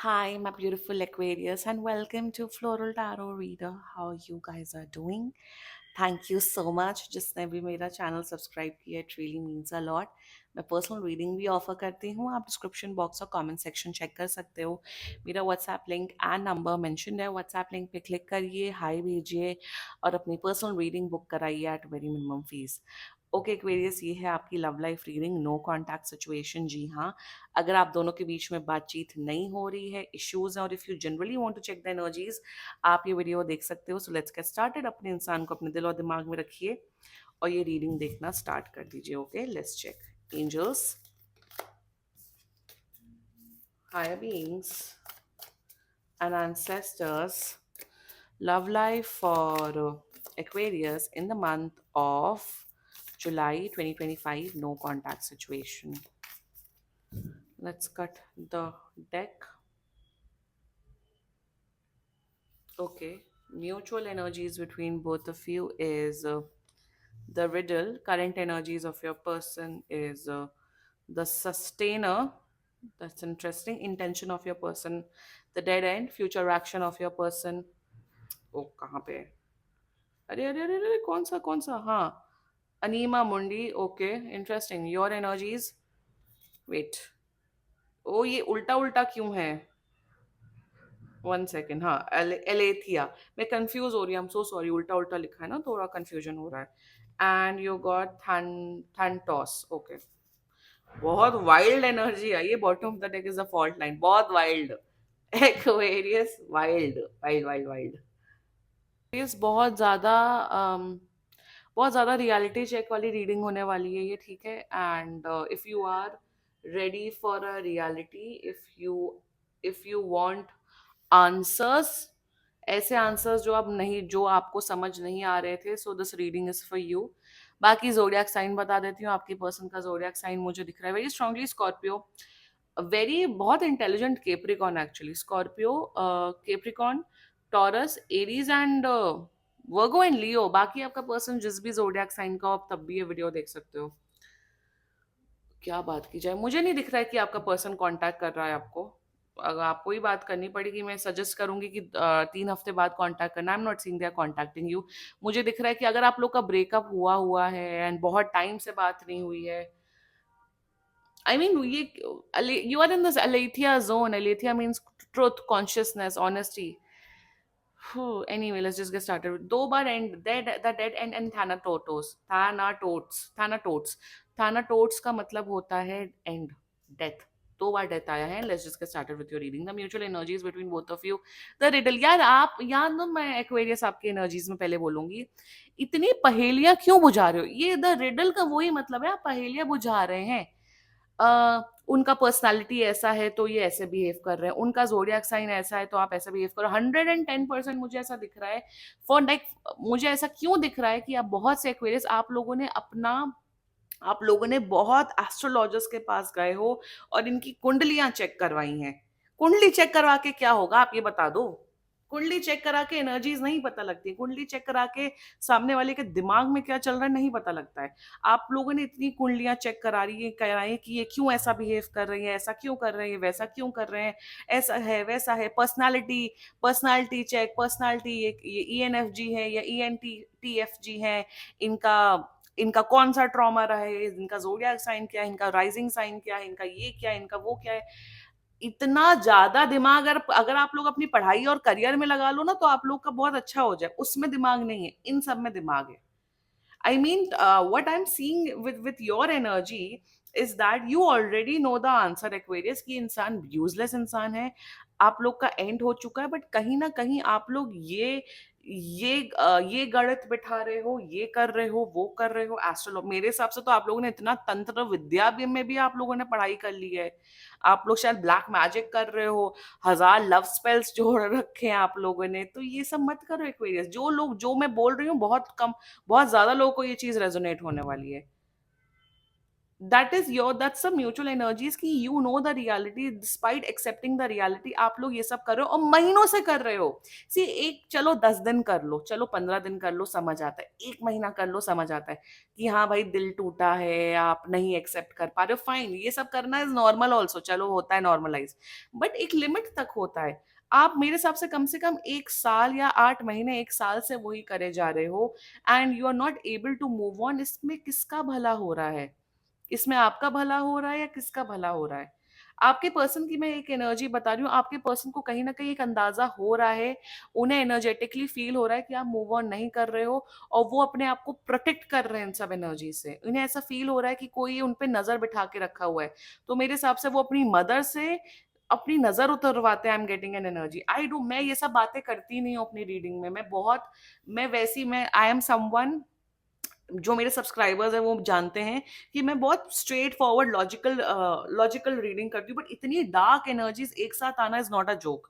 Hi, my beautiful Aquarius, and welcome to Floral Tarot Reader. How you guys are doing? Thank you so much. जिसने भी मेरा channel subscribe किया, it really means a lot. मैं personal reading भी offer करती हूँ. आप description box और कमेंट सेक्शन चेक कर सकते हो. मेरा WhatsApp link and number mention है. व्हाट्सएप लिंक पे क्लिक करिए, हाई भेजिए और अपनी पर्सनल रीडिंग बुक कराइए at very minimum fees. Okay Aquarius, ये है आपकी love life reading. No contact situation. जी हाँ, अगर आप दोनों के बीच में बातचीत नहीं हो रही है, इश्यूज हैं, और if you generally want to check the energies, आप ये वीडियो देख सकते हो. So let's get started. अपने इंसान को अपने दिल और दिमाग में रखिए और ये रीडिंग देखना स्टार्ट कर दीजिए. Okay, let's check. Angels, higher beings and ancestors, love life for Aquarius in the month of July 2025. No contact situation. Let's cut the deck. Okay, mutual energies between both of you is the riddle. Current energies of your person is the sustainer. That's interesting. Intention of your person, the dead end. Future action of your person. Oh, कहाँ पे है? अरे अरे अरे अरे, कौन सा हाँ, anima mundi. Okay, interesting. Your energies. Wait, oh ये उल्टा उल्टा क्यों है? One second. हाँ, एलेथिया. मैं कंफ्यूज हो रही हूँ. सो सॉरी, उल्टा उल्टा लिखा है ना, थोड़ा कंफ्यूजन हो रहा है. And you got Thanatos. Okay, बहुत वाइल्ड एनर्जी आई है. Bottom of the deck is the fault line. बहुत wild. Aquarius, wild wild wild wild. इस बहुत ज़्यादा रियलिटी चेक वाली रीडिंग होने वाली है ये, ठीक है. And if you are ready for a reality, if you want answers, ऐसे आंसर्स जो आपको समझ नहीं आ रहे थे, so this reading is for you. बाकी जोडियाक साइन बता देती हूँ. आपकी पर्सन का जोडियाक साइन मुझे दिख रहा है वेरी स्ट्रांगली स्कॉर्पियो. वेरी बहुत intelligent Capricorn actually. Scorpio, Capricorn, Taurus, Aries and Virgo and Leo. बाकी आपका पर्सन जिस भी जोडियाक साइन का हो, आप तब भी ये वीडियो देख सकते हो. क्या बात की जाए, मुझे नहीं दिख रहा है कि आपका पर्सन कांटेक्ट कर रहा है आपको. अगर आपको ही बात करनी पड़ेगी, मैं सजेस्ट करूंगी कि 3 हफ्ते बाद कांटेक्ट करना. I am not seeing they are contacting you. मुझे दिख रहा है कि अगर आप लोग का ब्रेकअप हुआ हुआ है एंड बहुत टाइम से बात नहीं हुई है, आई मीन ये you are in this Aletheia zone. Aletheia means truth, consciousness, honesty. Anyway, let's just get started. दो बार and, the dead end and Thanatos. Thanatos. Thanatos का मतलब होता है एंड, डेथ. दो बार डेथ आया है. Let's just get started with your reading. The mutual energies between both of you. The riddle. यार आप, यार ना, मैं एक्वेरियस आपकी एनर्जीज में पहले बोलूंगी. इतनी पहेलियां क्यों बुझा रहे हो? ये द रिडल का वही मतलब है, आप पहेलियां बुझा रहे हैं. उनका पर्सनालिटी ऐसा है तो ये ऐसे बिहेव कर रहे हैं, उनका जोडियाक साइन ऐसा है तो आप ऐसा बिहेव करो. 110% मुझे ऐसा दिख रहा है. फॉर लाइक, मुझे ऐसा क्यों दिख रहा है कि आप बहुत से एक्वेरियस, आप लोगों ने बहुत एस्ट्रोलॉजर्स के पास गए हो और इनकी कुंडलियां चेक करवाई हैं. कुंडली चेक करवा के क्या होगा, आप ये बता दो. कुंडली चेक करा के एनर्जीज नहीं पता लगती. कुंडली चेक करा के सामने वाले के दिमाग में क्या चल रहा है नहीं पता लगता है. आप लोगों ने इतनी कुंडलियां चेक कराई कि ये क्यों ऐसा बिहेव कर रही है, ऐसा क्यों कर रहे हैं, वैसा क्यों कर रहे हैं, ऐसा है वैसा है. पर्सनालिटी चेक, पर्सनालिटी, ये ENFG है या ENTFG है, इनका इनका कौन सा ट्रॉमा रहा है, इनका जोडियाक साइन क्या है, इनका राइजिंग साइन क्या है, इनका ये क्या है, इनका वो क्या है. इतना ज्यादा दिमाग अगर अगर आप लोग अपनी पढ़ाई और करियर में लगा लो ना, तो आप लोग का बहुत अच्छा हो जाए. उसमें दिमाग नहीं है, इन सब में दिमाग है. I mean, what I'm seeing with your energy is that you already know the answer, Aquarius. कि इंसान यूजलेस इंसान है, आप लोग का एंड हो चुका है. बट कहीं ना कहीं आप लोग ये गणित बिठा रहे हो, ये कर रहे हो, वो कर रहे हो. एस्ट्रोलॉ मेरे हिसाब से तो आप लोगों ने इतना तंत्र विद्या में भी आप लोगों ने पढ़ाई कर ली है. आप लोग शायद ब्लैक मैजिक कर रहे हो, 1000 लव स्पेल्स जोड़ रखे हैं आप लोगों ने. तो ये सब मत करो एक्वेरियस. जो मैं बोल रही हूँ, बहुत ज्यादा लोगों को ये चीज रेजोनेट होने वाली है. दैट्स अ म्यूचुअल एनर्जीज की you know the reality despite accepting the reality. आप लोग ये सब कर रहे हो और महीनों से कर रहे हो। सी एक, चलो 10 दिन कर लो, चलो 15 दिन कर लो, समझ आता है, एक महीना कर लो समझ आता है कि हाँ भाई दिल टूटा है, आप नहीं एक्सेप्ट कर पा रहे हो, फाइन, ये सब करना इज नॉर्मल ऑल्सो, चलो होता है नॉर्मलाइज, बट एक लिमिट तक होता है। आप मेरे हिसाब से कम 1 साल या 8 महीने, 1 साल से वही करे जा रहे हो and you are not able to move on. इसमें किसका भला हो रहा है? इसमें आपका भला हो रहा है या किसका भला हो रहा है? आपके पर्सन की मैं एक एनर्जी बता रही हूँ, आपके पर्सन को कहीं ना कहीं एक अंदाजा हो रहा है, उन्हें एनर्जेटिकली फील हो रहा है कि आप मूव ऑन नहीं कर रहे हो, और वो अपने आप को प्रोटेक्ट कर रहे हैं इन सब एनर्जी से। उन्हें ऐसा फील हो रहा है कि कोई उन पे नजर बिठा के रखा हुआ है। तो मेरे हिसाब से वो अपनी मदर से अपनी नजर उतरवाते हैं। आई am getting an energy, I do. मैं ये सब बातें करती नहीं हूँ अपनी रीडिंग में, मैं बहुत, मैं वैसी, मैं आई एम समवन, जो मेरे सब्सक्राइबर्स हैं वो जानते हैं कि मैं बहुत स्ट्रेट फॉरवर्ड लॉजिकल रीडिंग करती हूँ, बट इतनी डार्क एनर्जीज एक साथ आना इज नॉट अ जोक।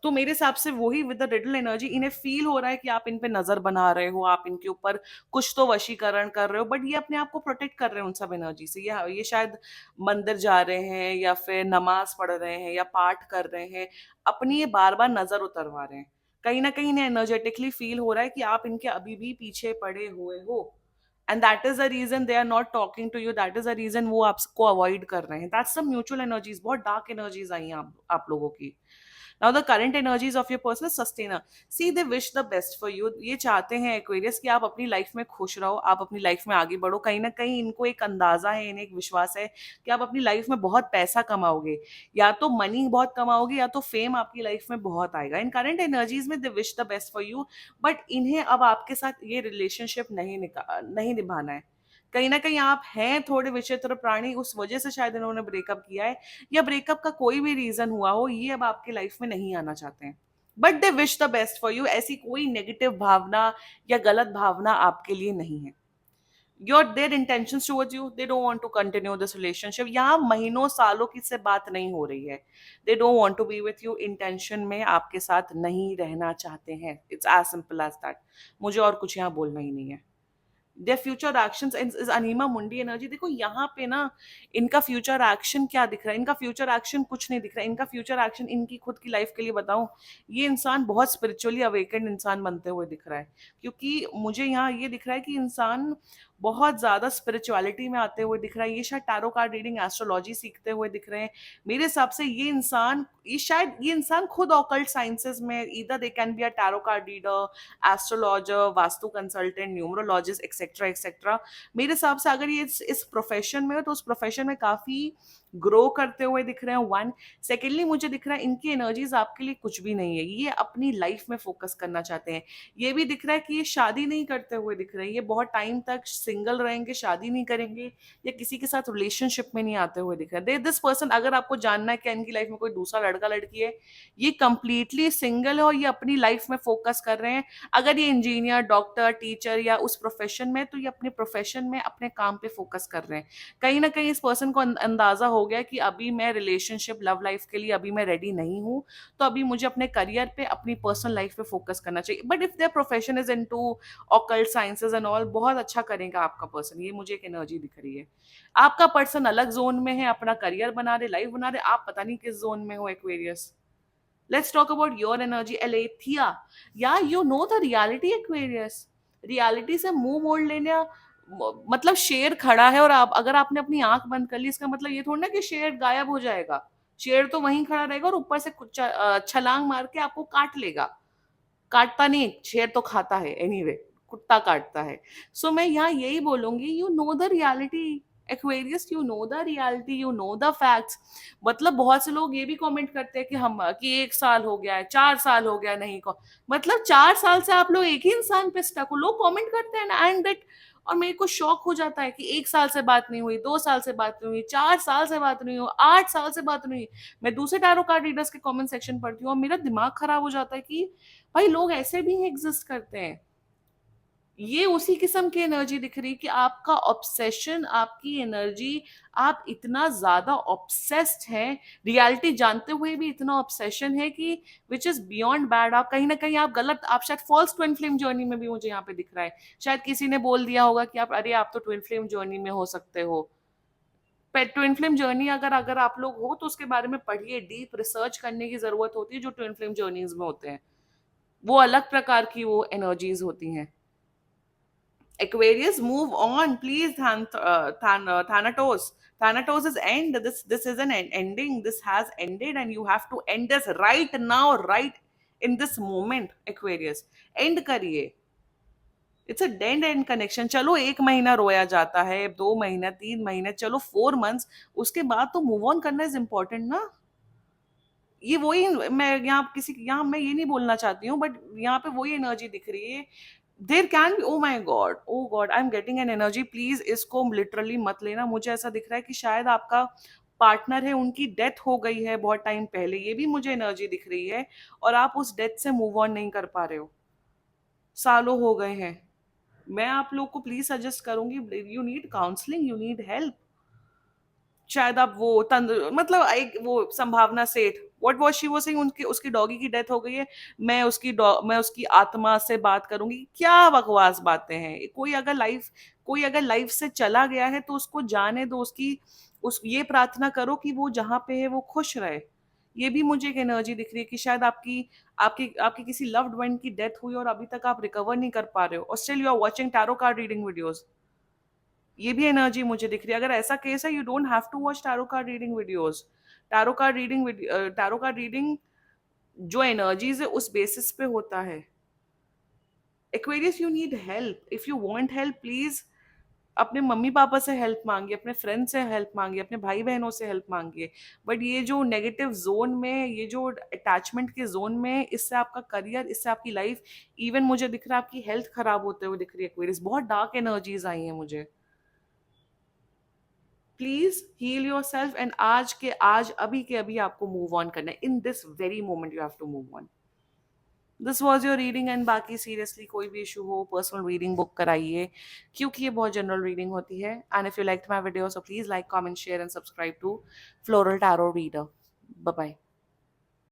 तो मेरे हिसाब से वही विद द रिडल एनर्जी, इन्हें फील हो रहा है कि आप इन पे नजर बना रहे हो, आप इनके ऊपर कुछ तो वशीकरण कर रहे हो, बट ये अपने आप को प्रोटेक्ट कर रहे हैं उन सब एनर्जी से। ये शायद मंदिर जा रहे हैं या फिर नमाज पढ़ रहे हैं या पाठ कर रहे हैं, अपनी ये बार बार नजर उतरवा रहे हैं। कहीं ना कहीं इन्हें एनर्जेटिकली फील हो रहा है कि आप इनके अभी भी पीछे पड़े हुए हो, and that is the reason they are not talking to you, that is the reason वो आपको अवॉइड कर रहे हैं। दैट्स द म्यूचुअल एनर्जीज, बहुत डार्क एनर्जीज आई हैं आप लोगों की। Now the current energies of your person sustainer, see they wish the best for you. ये चाहते हैं एक्वेरियस कि आप अपनी लाइफ में खुश रहो, आप अपनी लाइफ में आगे बढ़ो। कहीं ना कहीं इनको एक अंदाजा है, इन्हें एक विश्वास है कि आप अपनी लाइफ में बहुत पैसा कमाओगे, या तो मनी बहुत कमाओगे या तो फेम आपकी लाइफ में बहुत आएगा। इन करंट एनर्जीज में दे wish the best for you, but इन्हें अब आपके साथ ये रिलेशनशिप नहीं निभाना है। कहीं ना कहीं आप हैं थोड़े विचित्र प्राणी, उस वजह से शायद इन्होंने ब्रेकअप किया है, या ब्रेकअप का कोई भी रीजन हुआ हो, ये अब आपके लाइफ में नहीं आना चाहते हैं, but they wish the best for you. ऐसी कोई नेगेटिव भावना या गलत भावना आपके लिए नहीं है। Your their intentions towards you, they don't want to continue this relationship. यहाँ महीनों सालों की से बात नहीं हो रही है, they don't want to be with you, intention में आपके साथ नहीं रहना चाहते हैं। It's as simple as that. मुझे और कुछ यहाँ बोलना ही नहीं है। देयर फ्यूचर एक्शंस इज अनीमा मुंडी एनर्जी। देखो यहाँ पे ना, इनका फ्यूचर एक्शन क्या दिख रहा है? इनका फ्यूचर एक्शन कुछ नहीं दिख रहा है। इनका फ्यूचर एक्शन इनकी खुद की लाइफ के लिए बताऊं, ये इंसान बहुत स्पिरिचुअली अवेकेंड इंसान बनते हुए दिख रहा है, क्योंकि मुझे यहाँ ये दिख रहा है कि इंसान बहुत ज्यादा स्पिरिचुअलिटी में आते हुए दिख रहा है। ये शायद टैरो कार्ड रीडिंग, एस्ट्रोलॉजी सीखते हुए दिख रहे हैं। मेरे हिसाब से ये इंसान खुद ऑकल्ट साइंसेस में, इधर they can be a tarot card reader, astrologer, vastu consultant, numerologist, etcetera etcetera. मेरे हिसाब से अगर ये इस प्रोफेशन में हो तो उस प्रोफेशन में काफी ग्रो करते हुए दिख रहे हैं, वन। सेकेंडली मुझे दिख रहा है इनकी एनर्जीज आपके लिए कुछ भी नहीं है, ये अपनी लाइफ में फोकस करना चाहते हैं। ये भी दिख रहा है कि ये शादी नहीं करते हुए दिख रहे हैं, ये बहुत टाइम तक सिंगल रहेंगे, शादी नहीं करेंगे, या किसी के साथ रिलेशनशिप में नहीं आते हुए दिख रहे हैं। दिस पर्सन, अगर आपको जानना है कि इनकी लाइफ में कोई दूसरा लड़का लड़की है, ये कंप्लीटली सिंगल है और ये अपनी लाइफ में फोकस कर रहे हैं। अगर ये इंजीनियर, डॉक्टर, टीचर या उस प्रोफेशन में, तो ये अपने प्रोफेशन में अपने काम पे फोकस कर रहे हैं। कहीं ना कहीं इस पर्सन को अंदाजा हो गया कि अभी मैं रिलेशनशिप, लव लाइफ के लिए अभी मैं रेडी नहीं हूँ, तो अभी मुझे अपने करियर पे, अपनी पर्सनल लाइफ पे फोकस करना चाहिए। But if their profession is into occult sciences and all, बहुत अच्छा करेगा आपका पर्सन, ये मुझे एक एनर्जी दिख रही है। आपका पर्सन अलग जोन में है, अपना करियर बना रहे, लाइफ बना रहे, आप पता नहीं किस जोन में हो, Aquarius. Let's talk about your energy, Alethea. Yeah, you know the reality, Aquarius. Reality से मुंह मोड़ लेना, मतलब शेर खड़ा है और आप, अगर आपने अपनी आंख बंद कर ली, इसका मतलब ये थोड़ा ना कि शेर गायब हो जाएगा। शेर तो वहीं खड़ा रहेगा और ऊपर से छलांग मार के आपको काट लेगा। काटता नहीं, शेर तो खाता है एनीवे, कुत्ता काटता है। सो मैं यहाँ यही बोलूंगी, you know the reality Aquarius, you know the reality, you know the facts. मतलब बहुत से लोग ये भी कमेंट करते हैं कि हम, कि 1 साल हो गया है, 4 साल हो गया, नहीं को मतलब 4 साल से आप लोग एक ही इंसान पे स्टक हो, लोग कमेंट करते हैं ना, एंड दैट। और मेरे को शौक हो जाता है कि 1 साल से बात नहीं हुई, 2 साल से बात नहीं हुई, 4 साल से बात नहीं हुई, 8 साल से बात नहीं हुई। मैं दूसरे टैरो कार्ड रीडर्स के कमेंट सेक्शन पढ़ती हूँ और मेरा दिमाग खराब हो जाता है कि भाई लोग ऐसे भी एग्जिस्ट करते हैं। ये उसी किस्म की एनर्जी दिख रही कि आपका ऑब्सेशन, आपकी एनर्जी, आप इतना ज्यादा ऑब्सेस्ड हैं, रियलिटी जानते हुए भी इतना ऑब्सेशन है कि विच इज बियॉन्ड बैड। आप कहीं ना कहीं आप गलत, आप शायद फॉल्स ट्विन फ्लेम जर्नी में भी, मुझे यहाँ पे दिख रहा है। शायद किसी ने बोल दिया होगा कि आप, अरे आप तो ट्विन फ्लेम जर्नी में हो सकते हो। ट्विन फ्लेम जर्नी अगर अगर आप लोग हो तो उसके बारे में पढ़िए, डीप रिसर्च करने की जरूरत होती है जो ट्विन फ्लेम जर्नीज में होते हैं। वो अलग प्रकार की वो एनर्जीज होती हैं। Aquarius, move on, please. Thanatos. Thanatos is end. This is an ending. This has ended, and you have to end this right now, right in this moment. Aquarius, end करिए। It's a dead and connection. चलो 1 महीना रोया जाता है, 2 महीना, 3 महीने, चलो 4 months, उसके बाद तो मूव ऑन करना इज इम्पोर्टेंट ना। ये वही, मैं यहाँ किसी यहाँ मैं ये नहीं बोलना चाहती हूँ, बट यहाँ पे वही एनर्जी दिख रही है। There can be, oh God, I am getting an energy, please इसको लिटरली मत लेना। मुझे ऐसा दिख रहा है कि शायद आपका पार्टनर है, उनकी डेथ हो गई है बहुत टाइम पहले, ये भी मुझे एनर्जी दिख रही है, और आप उस डेथ से मूव ऑन नहीं कर पा रहे हो, सालों हो गए हैं। मैं आप लोग को प्लीज सजेस्ट करूंगी, you need counselling, you need help. शायद आप वो मतलब एक वो संभावना सेठ, what was she was saying, उनकी उसकी डॉगी की डेथ हो गई है, मैं उसकी आत्मा से बात करूंगी। क्या बकवास बातें हैं। कोई अगर लाइफ से चला गया है तो उसको जाने दो, उसकी उस ये प्रार्थना करो कि वो जहां पे है वो खुश रहे। ये भी मुझे एक एनर्जी दिख रही है कि शायद आपकी आपकी आपकी किसी लव्ड वन की डेथ हुई और अभी तक आप रिकवर नहीं कर पा रहे हो, और still you are watching tarot card reading videos. ये भी एनर्जी मुझे दिख रही है। अगर ऐसा केस है, you don't have to watch tarot card reading videos. Tarot card reading जो एनर्जीज है उस बेसिस पे होता है। Aquarius, you need help, if you want help please अपने मम्मी पापा से हेल्प मांगिए, अपने फ्रेंड से हेल्प मांगिए, अपने भाई बहनों से हेल्प मांगिए। बट ये जो नेगेटिव जोन में, ये जो अटैचमेंट के जोन में, इससे आपका करियर, इससे आपकी लाइफ, इवन मुझे दिख रहा है आपकी हेल्थ खराब होते हुए दिख रही है। एक्वेरियस, बहुत डार्क एनर्जीज आई हैं मुझे। Please heal yourself, and आज के आज, अभी के अभी आपको मूव ऑन करना है। In this very moment you have to move on. This was your reading, and बाकी सीरियसली कोई भी इशू हो, पर्सनल रीडिंग बुक कराइए, क्योंकि ये बहुत जनरल रीडिंग होती है। And if you like my video, so please like, comment, share and subscribe to floral tarot reader. Bye bye.